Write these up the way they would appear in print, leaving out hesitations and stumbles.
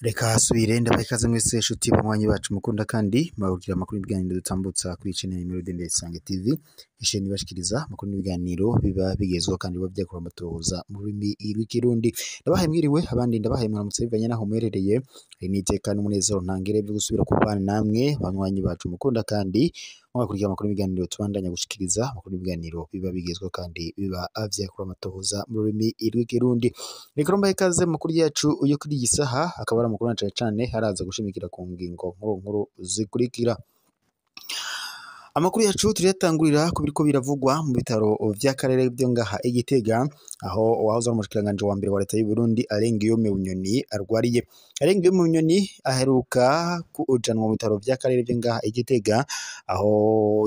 Reka subire ndabakaze mwese inshuti banywanyi bacu mukunda kandi mabukira amakuru y'ibiganiro dutambutsa kuri channel Melody Ndayisange TV isheni bashikiriza amakuru y'ibiganiro biba bigezweho kandi biba byakora amatohoza mu rurimi rw'ikirundi. Ndabahaye mwiriwe abandi ndabahaye mwaramutse bivanye naho muherereye, n'iteka n'umunezero ntangere byo gusubira kubana namwe banywanyi bacu mukunda kandi mwakurikira amakuru y'ibiganiro tubandanya gushikiriza amakuru y'ibiganiro biba bigezweho kandi biba vyakora amatohoza mu rurimi rw'ikirundi. Reka mbaye ikaze makuru yacu uyo kuri iyi saha akaba amakuru cyane haraza gushimikira ku ngingo nkuru zikurikira. Amakuru yacu turiyatangurira ku biriko biravugwa mu bitaro vy'akarere byo ngaha Igitega, aho uwahoze ari umushikiranganje wa mbere wa leta y'u Burundi Arengiyome Bunyoni arwariye. Arengiyome Bunyoni aheruka kujanwa mu bitaro vy'akarere byo ngaha Igitega, aho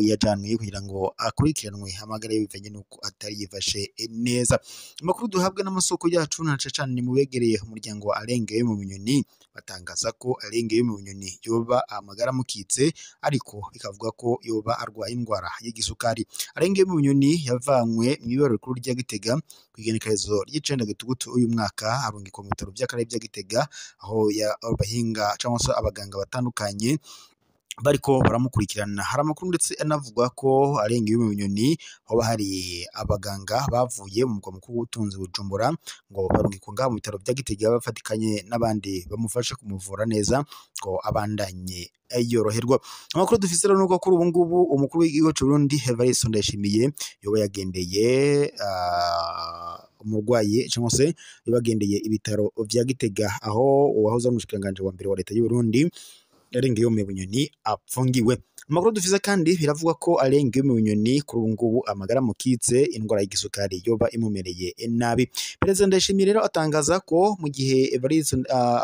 yajanwe kugira ngo akurikiranwe amagara y'ibivanye nuko atari yifashe neza. Amakuru duhabwa n'amasoko yacu naca cyane mubegereye umuryango wa Arengiyome Bunyoni batangaza ko Arengiyome Bunyoni yoba amagara mukitse, ariko bikavuga ko yoba arwaye indwara y'igisukari. Arengiyome Bunyoni yavanywe mu ibaro rikuru rya Gitega kwigenekerezo ry'icenda gitugutu uyu mwaka arungikwa mu bitaro by'akarere bya Gitega, aho abahinga cyangwa se abaganga batandukanye bariko baramukurikirana. Hari amakuru ndetse anavuga ko Arengiyome Bunyoni hoba hari abaganga bavuye mu mugwa mukuru w'ubutunzi Bujumbura ngo barungikwa ngaha mu bitaro bya Gitega bafatikanye n'abandi bamufashe kumuvura neza ngo abandanye yoroherwa. Amakuru dufise rero nuko kuri ubu ngubu umukuru w'igihugu cy'u Burundi Evariste Ndayishimiye yoba yagendeye umurwayi cyangwa se yabagendeye ibitaro vya Gitega, aho uwahoze ari umushikiranganje wa mbere wa leta y'u Burundi Arengiyome Bunyoni apfungiwe. Amakuru dufise kandi biravuga ko Arengiyome Bunyoni kuri ubu ngubu amagara mukitse, indwara y'igisukari yoba imumereye nabi. Perezida Ndayishimiye rero atangaza ko mu gihe Evariste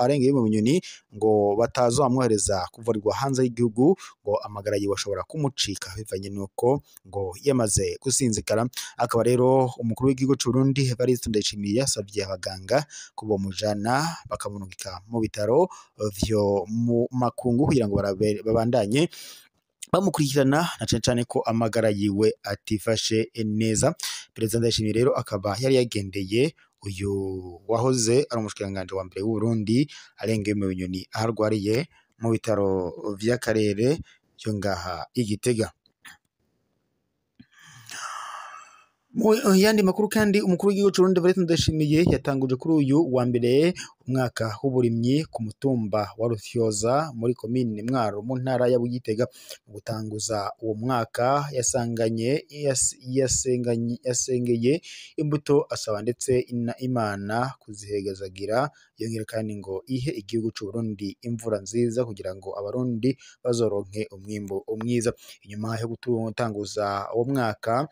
Arengiyome Bunyoni ngo batazamwohereza kuvurirwa hanze y'igihugu ngo amagara yiwe ashobora kumucika bivanye nuko ngo yamaze gusinzikara. Akaba rero umukuru w'igihugu cy'u Burundi Evariste Ndayishimiye yasabye abaganga ko bomujana bakamunugika mu bitaro vyo mu makungu kugira ngo babandanye bamukurikirana na cyane ko amagara yiwe atifashe neza. Perezida Ndayishimiye rero akaba yari yagendeye uyu wahoze ari umushikiranganje wa mbere w'u Burundi Arengiyome Bunyoni aharwariye mu bitaro vy'akarere byo ngaha Igitega. Yandi makuru kandi umukuru w'igihugu cy'u Burundi Evariste Ndayishimiye yatanguje kuri uyu wa mbere umwaka w'uburimyi ku mutumba wa Rufyoza muri komine Mwaro mu ntara ya Gitega. Mu gutanguza uwo mwaka yasengeye imbuto asaba ndetse Imana kuzihegazagira, yongera kandi ngo ihe igihugu cy'u Burundi imvura nziza kugira ngo abarundi bazoronke umwimbo mwiza. Inyuma yo gutanguza uwo mwaka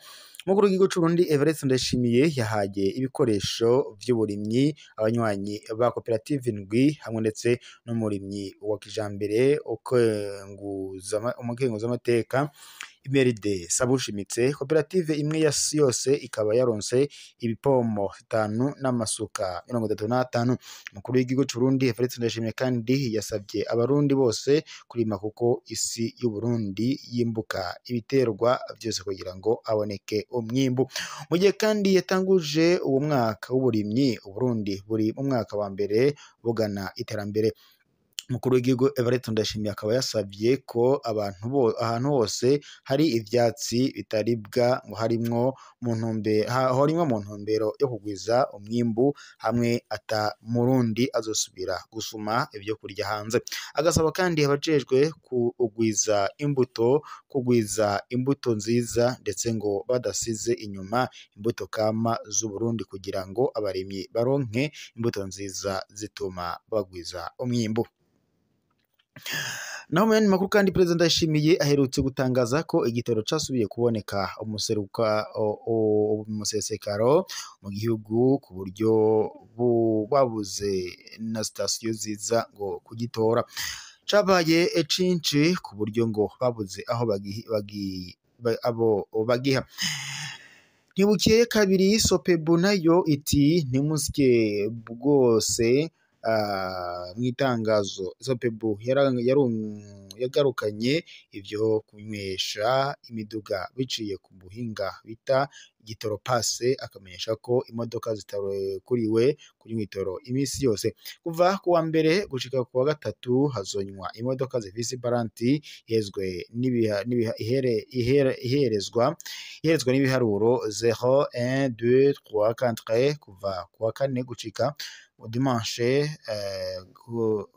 umukuru w'igihugu cy'u Burundi Evariste Ndayishimiye yahaye ibikoresho by'uburimyi abanywanyi ba koperative ndwi hamwe ndetse n'umurimyi wa kijambere umukenguzamateka Imeride Sabushimitse. Koperative imwe yose ikaba yaronse ibipomo 5 n'amasuka 35. Umukuru w'igihugu cy'u Burundi Evariste Ndayishimiye kandi yasabye abarundi bose kurima kuko isi y'u Burundi yimbuka ibiterwa byose kugira ngo aboneke umwimbu. Mu gihe kandi yatanguje uwo mwaka w'uburimyi u Burundi buri mu mwaka wa mbere bugana iterambere. Umukuru w'igihugu Evariste Ndayishimiye akaba yasabye ko ahantu hose hari ivyatsi bitaribwa ngo harimwo mu ntumbero yo kugwiza umwimbu hamwe ata murundi azosubira gusuma ibyo kurya hanze. Agasaba kandi abajejwe kugwiza imbuto nziza ndetse ngo badasize inyuma imbuto kama z'u Burundi kugira ngo abarimyi baronke imbuto nziza zituma bagwiza umwimbu. Naho mu makuru kandi Perezida Ndayishimiye aherutse gutangaza ko igitoro casubiye kuboneka umusesekaro mu gihugu ku buryo babuze na sitasiyo ziza ngo kugitora. Cabaye cinci ku buryo ngo babuze aho bagiha. Ntibukeye kabiri Sopebu nayo iti ntimusye bwose mw'itangazo Sopebu yagarukanye ivyo kunywesha imiduga biciye ku buhinga bita igitoro pase, akamenyesha ko imodoka zitarekuriwe kunywa itoro imisi yose. Kuva ku wa mbere gushika ku wa gatatu hazonywa imodoka zifise iparanti iherezwa n'ibiharuro 0 1 2 3 4 kuva ku wa kane gushika dimanche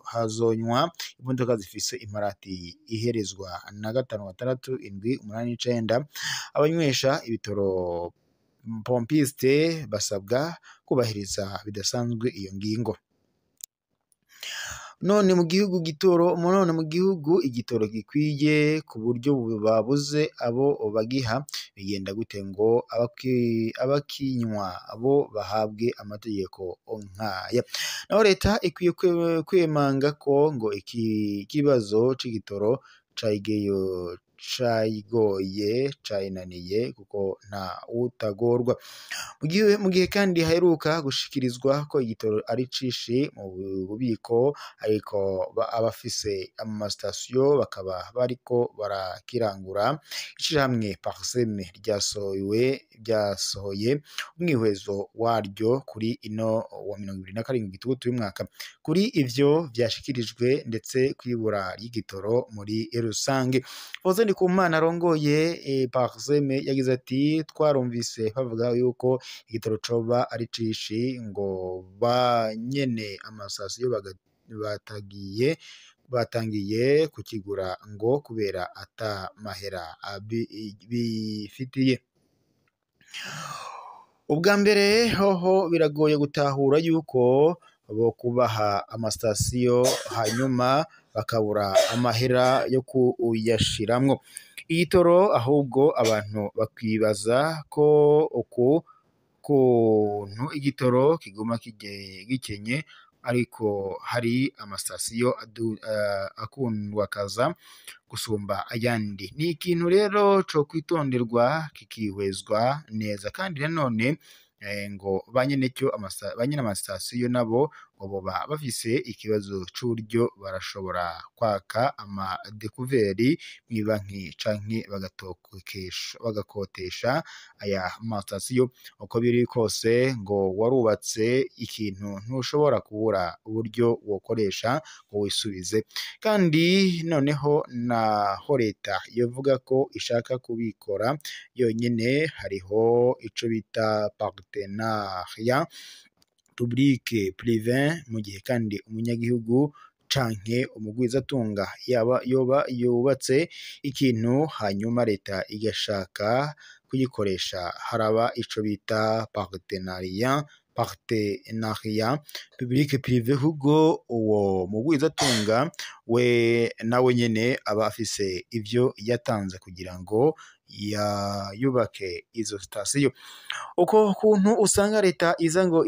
hazonywa imodoka zifise imarati iherezwa na 5 6 7 8 9. Abanywesha ibitoro pompiste basabwa kubahiriza bidasanzwe iyo ngingo. None mu gihugu igitoro gikwiye ku buryo babuze abo bagiha bigenda gute ngo abakinywa abo bahabwe amategeko nkaya? Naho leta ikwiye kwemanga ko ngo iki kibazo c'igitoro cayinaniye kuko nta utagorwa. Mu gihe kandi haheruka gushikirizwa ko igitoro ari cishi mu bubiko, ariko abafise amasitasiyo bakaba bariko barakirangura. Ishirahamwe Parseme ryasohoye umwihwezo waryo kuri ino wa 27 Gitugutu y'umwaka kuri ivyo vyashikirijwe ndetse kwibura ry'igitoro muri rusange. Ndikumana arongoye Parseme yagize ati twarumvise bavuga yuko igitoro coba ari cishi ngo banyene amasasiyo batangiye kukigura ngo kubera ata mahera bifitiye. Ubwa mbere hoho biragoye gutahura yuko bo kubaha amasitasiyo hanyuma bakabura amahera yo kuyashiramwo igitoro, ahubwo abantu bakwibaza ko kuntu igitoro kiguma gikenye ariko hari amasitasiyo akundwakaza gusumba ayandi. Ni ikintu rero co kwitonderwa kikihwezwa neza, kandi nanone ngo banyene amasitasiyo nabo ngo boba bafise ikibazo c'uburyo barashobora kwaka amadekuveri mw'ibanki canke bagakotesha aya masitasiyo. Uko biri kose ngo warubatse ikintu ntushobora kubura uburyo wokoresha ngo wisubize, kandi noneho naho leta yovuga ko ishaka kubikora yonyene, hariho ico bita partenariat public privé, mu gihe kandi umunyagihugu canke umugwizatunga yoba yubatse ikintu hanyuma leta igashaka kuyikoresha, haraba ico bita partenariat public privé, ahubwo uwo mugwizatunga we nawe nyene aba afise ivyo yatanze kugira ngo yubake izo sitasiyo. Uko kuntu usanga leta iza ngo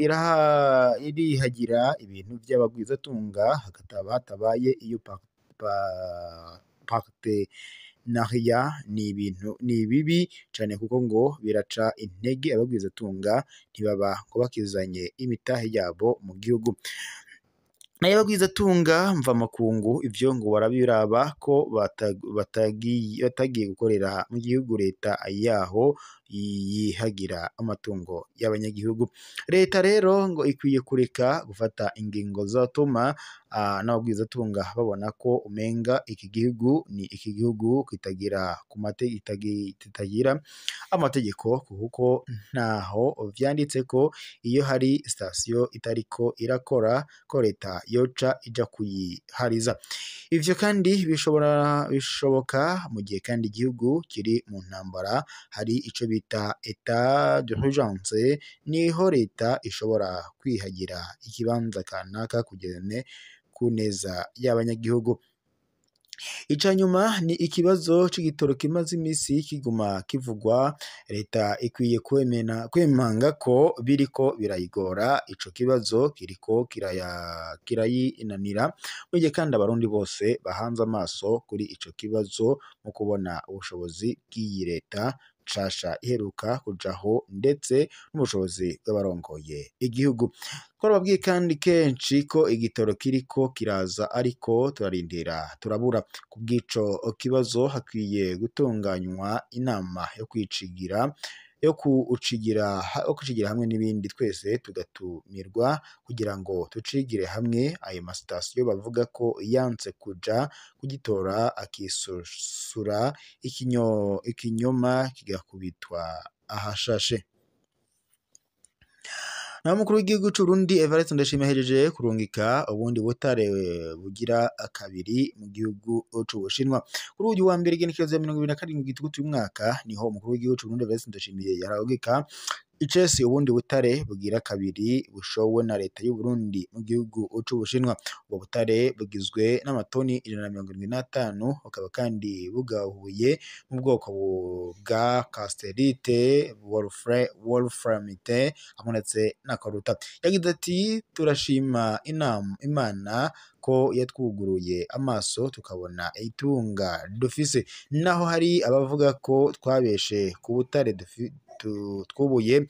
irihagira ibintu vy'abagwizatunga hatabaye iyo partenariat ni bibi cane, kuko ngo biraca intege abagwizatunga ntibaba ngo bakizanye imitahe yabo mu gihugu. Nayo abagwizatunga mva makungu ivyo ngo barabiraba ko batagiye gukorera mu gihugu leta yaho yihagira amatungo y'abanyagihugu. Leta rero ngo ikwiye kureka gufata ingingo zatuma n'abagwizatunga babona ko umenga iki gihugu ni iki gihugu kitagira amategeko, kuko ntaho vyanditse ko iyo hari sitasiyo itariko irakora ko leta yoca ija kuyihariza. Ivyo kandi bishoboka mu gihe kandi igihugu kiri mu ntambara, hari ico bita etat d'urgence, niho leta ishobora kwihagira ikibanza kanaka kugene ku neza y'abanyagihugu. Ica nyuma ni ikibazo c'igitoro kimaze imisi kiguma kivugwa. Leta ikwiye kwemanga ko biriko birayigora, ico kibazo kiriko kirayinanira, mu gihe kandi abarundi bose bahanze amaso kuri ico kibazo mu kubona ubushobozi bw'iyi leta nshasha iheruka kujaho ndetse n'ubushobozi bw'abarongoye igihugu. Twarababwiye kandi kenshi ko igitoro kiriko kiraza ariko turarindira turabura. Ku bw'ico kibazo hakwiye gutunganywa inama yo kucigira hamwe n'ibindi twese tugatumirwa kugira ngo tucigire hamwe ayo masitasiyo bavuga ko yanse kuja kugitora akisusura ikinyoma kigakubitwa ahashashe. Naho umukuru w'igihugu c'Uburundi Evariste Ndayishimiye ahejeje kurungika ubundi butare bugira kabiri mu gihugu c'Ubushinwa. Kuri uyu wa mbere igenekerezo ya 27 Gitugutu uyu mwaka niho umukuru w'igihugu c'Uburundi Evariste Ndayishimiye yararungika icese ubundi butare bugira kabiri bushowe na leta y'u Burundi mu gihugu c'Ubushinwa. Ubwo butare bugizwe n'amatoni 175 bukaba kandi bugahuye mu bwoko bwa casterite, wolframite hamwe ndetse na koruta. Yagize ati turashima Imana ko yatwuguruye amaso tukabona itunga dufise, naho hari abavuga ko twabeshe ku butare twubuye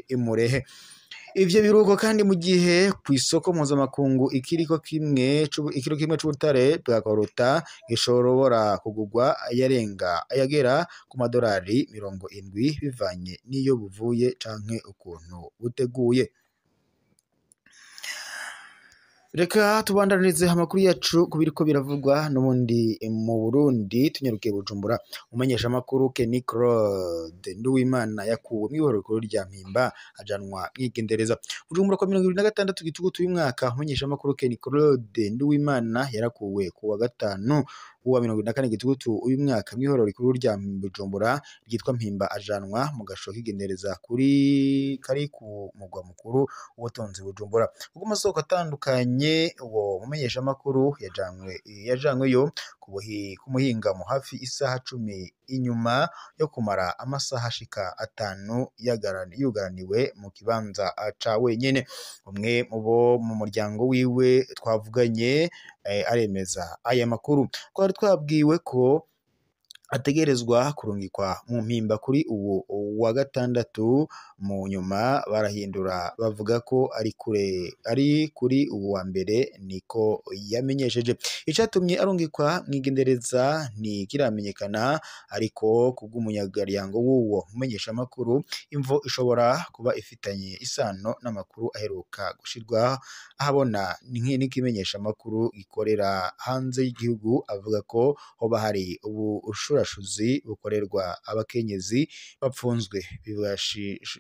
imurehe. Ivyo biruko kandi mu gihe kw'isoko mpuzamakungu ikiro kimwe c'ubutare bwa koruta gishobora kugurwa ayagera ku madolari 70 bivanye n'iyo buvuye canke ukuntu buteguye. Reka tubandanirize amakuru yacu kubiriko biravugwa n'ubundi mu Burundi tunyarukiye Bujumbura. Umumenyesha makuru Kenny Claude Nduwimana yakuwe mw'ihoro rikuru rya Mpimba ajanwa mwigendereza. Bujumbura kwa 26 Gitugutu uyu mwaka umumenyesha makuru Kenny Claude Nduwimana yarakuwe ku wa gatanu uwa 24 Gitugutu uyu mwaka mw'ihoro rikuru rya Bujumbura ryitwa Mpimba ajanwa mu gasho k'igendereza kari ku mugwa mukuru w'ubutunzi Bujumbura. Ubwo amasoko atandukanye uwo mumenyesha makuru yajanyweyo ku muhingamo hafi isaha 10 inyuma yo kumara amasaha ashika 5 yugaraniwe mu kibanza ca wenyene. Umwe mu muryango wiwe twavuganye aremeza aya makuru. Twari twabwiwe ko ategerezwa kurungikwa mu Mpimba kuri uwo wa gatandatu, mu nyuma barahindura bavuga ko ari kuri uwo wa mbere niko yamenyesheje. Icatumye arungikwa mwigendereza ntikiramenyekana, ariko kubw'umunyagaryango w'uwo mumenyesha makuru imvo ishobora kuba ifitanye isano n'amakuru aheruka gushirwa ahabona n'ikimenyesha makuru gikorera hanze y'igihugu avuga ko hoba hari ubushurashuzi bukorerwa abakenyezi bapfunzwe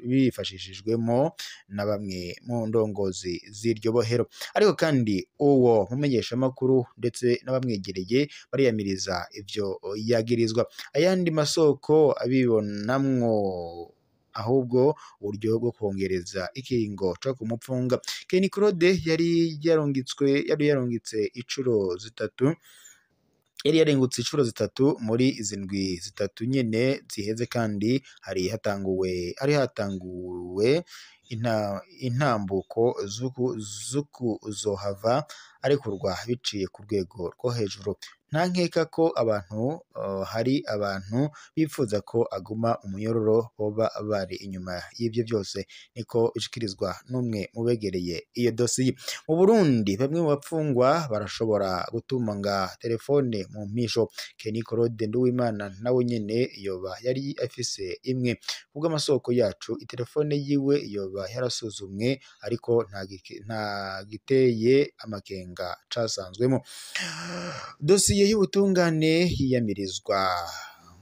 bifashishijwemo na bamwe mu ndongozi z'iryo bohero. Ariko kandi uwo mumenyesha makuru ndetse n'abamwegereye bariyamiriza ivyo yagirizwa. Ayandi masoko abibonamwo ahubwo uburyo bwo kongereza ikiringo co kumupfunga. Kenny Claude yari yarungitse inshuro zitatu muri izi ndwi zitatu nyene ziheze, kandi hari hatanguwe intambuko z'ukuzohava arekurwa biciye ku rwego rwo hejuru. Nta nkeka ko hari abantu bifuza ko aguma umunyororo boba bari inyuma y'ivyo byose, niko bishikirizwa n'umwe mu begereye iyo dosiye. Mu Burundi bamwe mu bapfungwa barashobora gutunga telefone mu mpisho. Kenny Claude Nduwimana nawe nyene yoba yari afise imwe. Kubw'amasoko yacu itelefone yiwe yoba yarasuzumwe ariko nta giteye amakenga casanzwemo. Dosiye y'ubutungane yiyamirizwa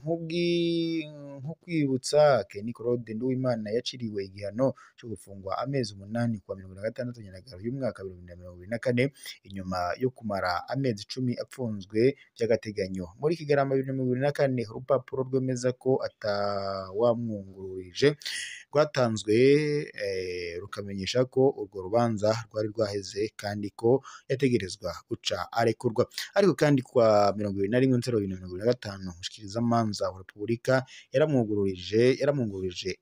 nk'ukwibutsa Kenny Claude Nduwimana yaciriwe igihano cyo gufungwa amezi 8 kuwa 26 Nyakanga y'umwaka 2024 inyuma yo kumara amezi 10 apfunzwe by'agateganyo. Muri Kigarama 2024 urupapuro rwemeza ko atawamwungururije rwatanzwe rukamenyesha ko urwo rubanza rwari rwaheze kandi ko yategerezwa guca arekurwa. Ariko kandi kwa 21/2025 umushikirizamanza wa Repubulika yaramwunguruje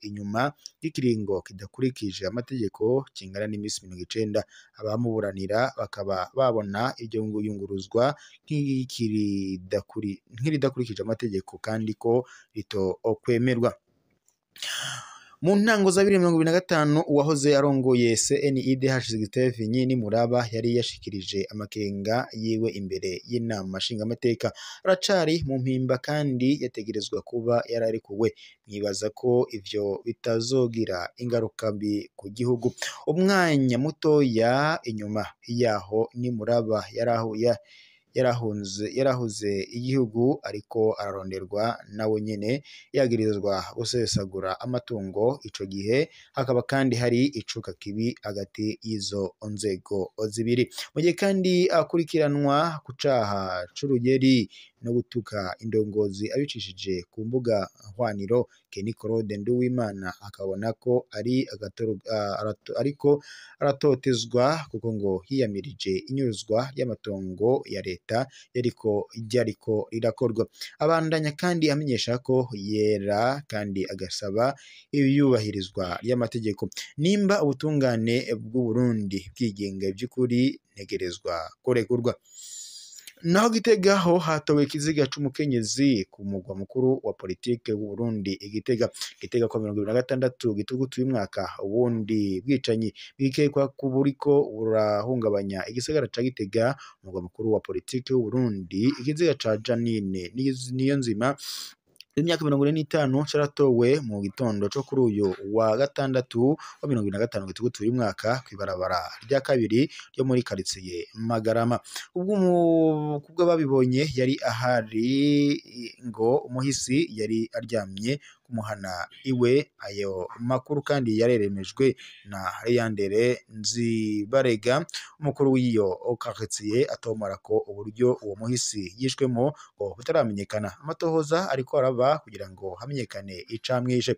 inyuma y'ikiringo kidakurikije amategeko kingana n'imisi 90. Abamuburanira bakaba babona iryo yunguruzwa nk'iridakurikije amategeko kandi ko ritokwemerwa. Mu ntango za 2025 uwahoze arongoye CNIDH Vinyini Muraba yari yashikirije amakenga yiwe imbere y'inama nshingamateka. Aracari mu mpimba kandi yategerezwa kuba yararekuwe. Mwibaza ko ivyo bitazogira ingaruka mbi ku gihugu. Umwanya mutoya inyuma yaho ni Muraba yarahuze igihugu ariko araronderwa nawe nyene yagirizwa gusesagura amatungo. Ico gihe hakaba kandi hari icuka kibi hagati y'izo nzego zibiri. Mu gihe kandi akurikiranwa ku caha c'urugeri no gutuka indongozi abicishije ku mbuga hwaniro, Kenny Claude Nduwimana akabona ko ariko aratotezwa kuko ngo hiyamirije inyuruzwa y'amatongo ya leta yariko rirakorwa. Abandanya kandi amenyesha ko yera kandi agasaba iyubahirizwa ry'amategeko. Nimba ubutungane bw'u Burundi bwigenga by'ukuri ntegerezwa kurekurwa. Naho Gitega ho hatowe ikiziga c'umukenyezi ku mugwa mukuru wa politike w'u Burundi Igitega kwa 2026 gitugutu y'umwaka. Ubundi bwicanyi bwikekwa ku buriko burahungabanya igisagara ca Gitega, umugwa mukuru wa politike w'u Burundi. Ikiziga ca Janine Niyonzima imyaka 45 caratowe mu gitondo co kuri uyu wa gatandatu wa 2025 gitugutu y'umwaka kwibarabara rya kabiri ryo muri quartier Magarama. Kubwo babibonye yari ahari ngo umuhisi yari aryamye kumuhana iwe. Ayo makuru kandi yareremejwe na Yandere Nzibarega, umukuru w'iyo quartier, atomora ko uburyo uwo muhisi yishwemo ngo butaramenyekana. Amatohoza ariko araba kugira ngo hamenyekane icamwishe.